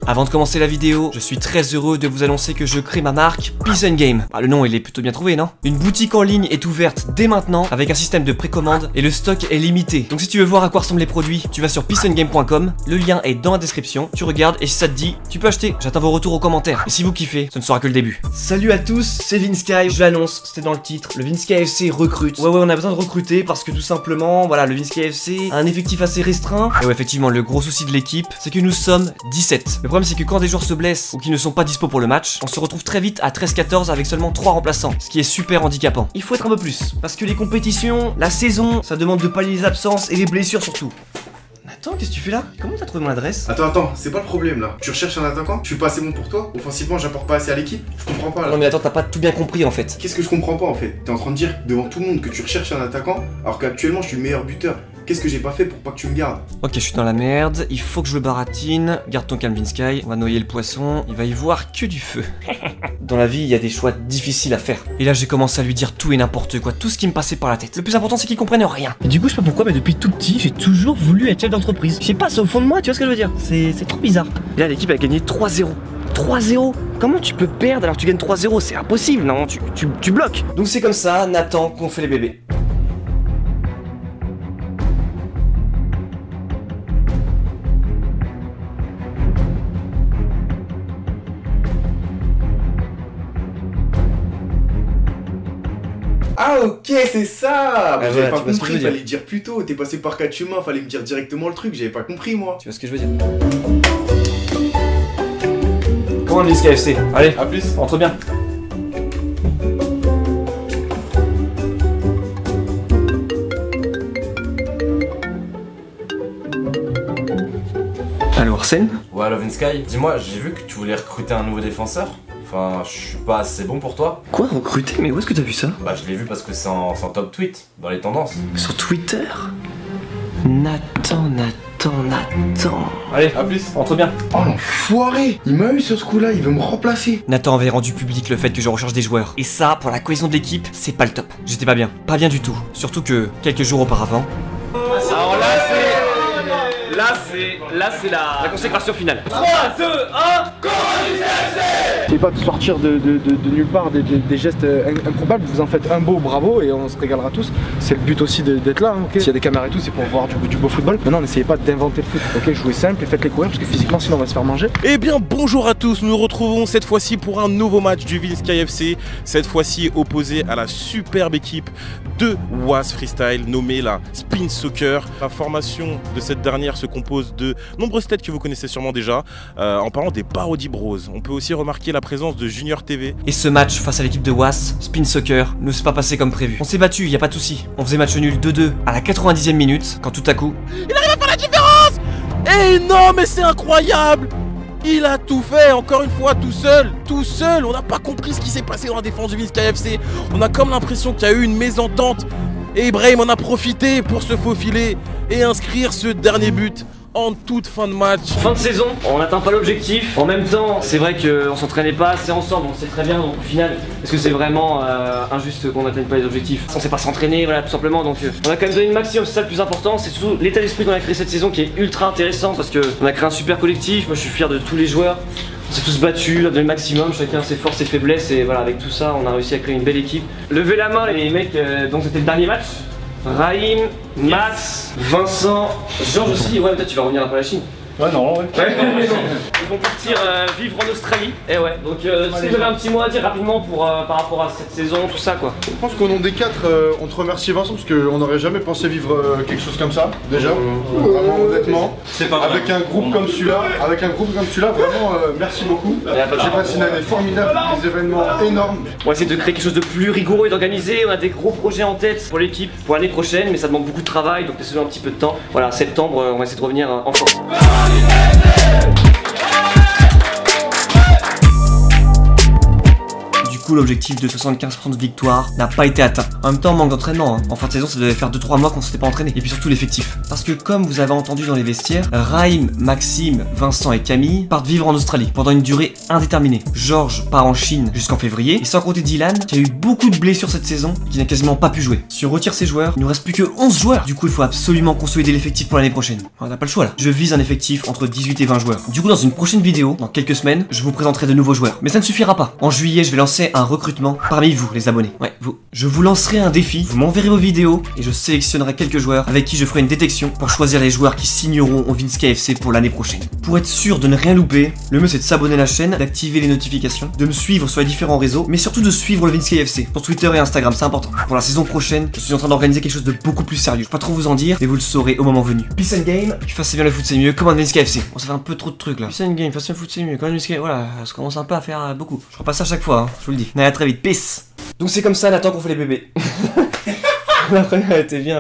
Avant de commencer la vidéo, je suis très heureux de vous annoncer que je crée ma marque Peace and Game. Ah, le nom il est plutôt bien trouvé, non? Une boutique en ligne est ouverte dès maintenant avec un système de précommande et le stock est limité. Donc si tu veux voir à quoi ressemblent les produits, tu vas sur peaceandgame.com, le lien est dans la description, tu regardes et si ça te dit, tu peux acheter. J'attends vos retours aux commentaires. Et si vous kiffez, ce ne sera que le début. Salut à tous, c'est Vinsky, je l'annonce, c'était dans le titre, le Vinsky FC recrute. Ouais, on a besoin de recruter parce que tout simplement, voilà, le Vinsky FC a un effectif assez restreint. Et ouais, effectivement, le gros souci de l'équipe, c'est que nous sommes 17. Le problème c'est que quand des joueurs se blessent ou qui ne sont pas dispo pour le match, on se retrouve très vite à 13-14 avec seulement 3 remplaçants, ce qui est super handicapant. Il faut être un peu plus, parce que les compétitions, la saison, ça demande de pallier les absences et les blessures surtout. Attends, qu'est-ce que tu fais là? Comment t'as trouvé mon adresse? Attends, c'est pas le problème là. Tu recherches un attaquant? Je suis pas assez bon pour toi? Offensivement, j'apporte pas assez à l'équipe? Je comprends pas là. Non mais attends, t'as pas tout bien compris en fait. Qu'est-ce que je comprends pas en fait? T'es en train de dire devant tout le monde que tu recherches un attaquant alors qu'actuellement je suis le meilleur buteur. Qu'est-ce que j'ai pas fait pour pas que tu me gardes? Ok, je suis dans la merde, il faut que je le baratine. Garde ton calme Vinsky, on va noyer le poisson, il va y voir que du feu. Dans la vie, il y a des choix difficiles à faire. Et là, j'ai commencé à lui dire tout et n'importe quoi, tout ce qui me passait par la tête. Le plus important, c'est qu'il comprenne rien. Et du coup, je sais pas pourquoi, mais depuis tout petit, j'ai toujours voulu être chef d'entreprise. Je sais pas, c'est au fond de moi, tu vois ce que je veux dire? C'est trop bizarre. Et là, l'équipe a gagné 3-0. 3-0? Comment tu peux perdre alors que tu gagnes 3-0? C'est impossible, non, tu bloques. Donc c'est comme ça, Nathan, qu'on fait les bébés. Ah ok, c'est ça. Ah, J'avais voilà, pas tu vois ce que je compris, veux dire. fallait le dire plus tôt. T'es passé par 4 chemins, fallait me dire directement le truc, j'avais pas compris moi. Tu vois ce que je veux dire? Comment le Vinsky FC? Allez, A plus. entre bien. Allô Arsène? Ouais, Lovinsky, dis-moi, j'ai vu que tu voulais recruter un nouveau défenseur. Enfin, je suis pas assez bon pour toi. Quoi, recruter? Mais où est-ce que t'as vu ça? Bah, je l'ai vu parce que c'est en top tweet, dans les tendances. Sur Twitter? Nathan. Allez, à plus. Entre bien. Oh l'enfoiré. Il m'a eu sur ce coup-là, il veut me remplacer. Nathan avait rendu public le fait que je recherche des joueurs. Et ça, pour la cohésion de l'équipe, c'est pas le top. J'étais pas bien. Pas bien du tout. Surtout que, quelques jours auparavant... Alors là, c'est la consécration finale. 3, 2, 1... C'est pas de sortir de nulle part des gestes improbables, vous en faites un beau, bravo, et on se régalera tous. C'est le but aussi d'être là, hein, ok. S'il y a des caméras et tout, c'est pour voir du beau football. Maintenant, n'essayez pas d'inventer le foot, ok. Jouez simple et faites-les courir parce que physiquement, sinon on va se faire manger. Eh bien bonjour à tous, nous nous retrouvons cette fois-ci pour un nouveau match du Vinsky FC. Cette fois-ci opposé à la superbe équipe de Was Freestyle nommée la Spin Soccer. La formation de cette dernière se compose de nombreuses têtes que vous connaissez sûrement déjà. En parlant des Parody Bros, on peut aussi remarquer la présence de Junior TV. Et ce match face à l'équipe de Was, Spin Soccer, ne s'est pas passé comme prévu. On s'est battu, y a pas de souci. On faisait match nul 2-2 à la 90e minute, quand tout à coup... Il arrive à faire la différence! Eh non mais c'est incroyable! Il a tout fait, encore une fois, tout seul. On n'a pas compris ce qui s'est passé dans la défense du Vinsky FC. On a comme l'impression qu'il y a eu une mésentente. Et Ibrahim en a profité pour se faufiler et inscrire ce dernier but en toute fin de match. Fin de saison, on n'atteint pas l'objectif. En même temps, c'est vrai qu'on s'entraînait pas assez ensemble, on sait très bien, donc au final, est-ce que c'est vraiment injuste qu'on n'atteigne pas les objectifs? On sait pas s'entraîner, voilà, tout simplement, donc on a quand même donné le maximum, c'est ça le plus important, c'est surtout l'état d'esprit qu'on a créé cette saison qui est ultra intéressant parce qu'on a créé un super collectif, moi je suis fier de tous les joueurs. On s'est tous battus, on a donné le maximum, chacun ses forces et faiblesses et voilà, avec tout ça, on a réussi à créer une belle équipe. Levez la main les mecs, donc c'était le dernier match. Raïm, Max, Vincent, Georges aussi, ouais peut-être tu vas revenir après la Chine. Ouais, non, ouais. Ils vont partir vivre en Australie. Et ouais, donc si vous avez un petit mot à dire rapidement par rapport à cette saison, tout ça quoi. Je pense qu'au nom des quatre, on te remercie Vincent parce qu'on n'aurait jamais pensé vivre quelque chose comme ça, déjà. Vraiment honnêtement. C'est pas vrai. Avec un groupe comme celui-là, vraiment merci beaucoup. J'ai passé une année formidable, des événements énormes. On va essayer de créer quelque chose de plus rigoureux et d'organisé. On a des gros projets en tête pour l'équipe pour l'année prochaine, mais ça demande beaucoup de travail, donc laissez-nous un petit peu de temps. Voilà, septembre, on va essayer de revenir en force. Du coup, coup l'objectif de 75% de victoire n'a pas été atteint. En même temps, manque d'entraînement, hein. En fin de saison ça devait faire 2-3 mois qu'on s'était pas entraîné. Et puis surtout l'effectif. Parce que comme vous avez entendu dans les vestiaires, Raïm, Maxime, Vincent et Camille partent vivre en Australie pendant une durée indéterminée. Georges part en Chine jusqu'en février, et sans compter Dylan qui a eu beaucoup de blessures cette saison, qui n'a quasiment pas pu jouer. Si on retire ces joueurs, il nous reste plus que 11 joueurs. Du coup il faut absolument consolider l'effectif pour l'année prochaine. On n'a pas le choix là. Je vise un effectif entre 18 et 20 joueurs. Du coup dans une prochaine vidéo, dans quelques semaines, je vous présenterai de nouveaux joueurs. Mais ça ne suffira pas. En juillet je vais lancer un recrutement parmi vous les abonnés. Ouais, vous. Je vous lancerai un défi, vous m'enverrez vos vidéos et je sélectionnerai quelques joueurs avec qui je ferai une détection pour choisir les joueurs qui signeront au Vince KFC pour l'année prochaine. Pour être sûr de ne rien louper, le mieux c'est de s'abonner à la chaîne, d'activer les notifications, de me suivre sur les différents réseaux, mais surtout de suivre le Vince KFC sur Twitter et Instagram, c'est important. Pour la saison prochaine, je suis en train d'organiser quelque chose de beaucoup plus sérieux. Je peux pas trop vous en dire, mais vous le saurez au moment venu. Peace and game, tu fasses bien le foot c'est mieux, comme un Vince KFC. On ça fait un peu trop de trucs là. Peace and game, fasse bien le foot c'est mieux, comme un Vince KFC, voilà, ça commence un peu à faire beaucoup. Je ferai pas ça à chaque fois, hein, je vous le dis. Allez, à très vite, peace. Donc c'est comme ça, Nathan, qu'on fait les bébés. La première était bien.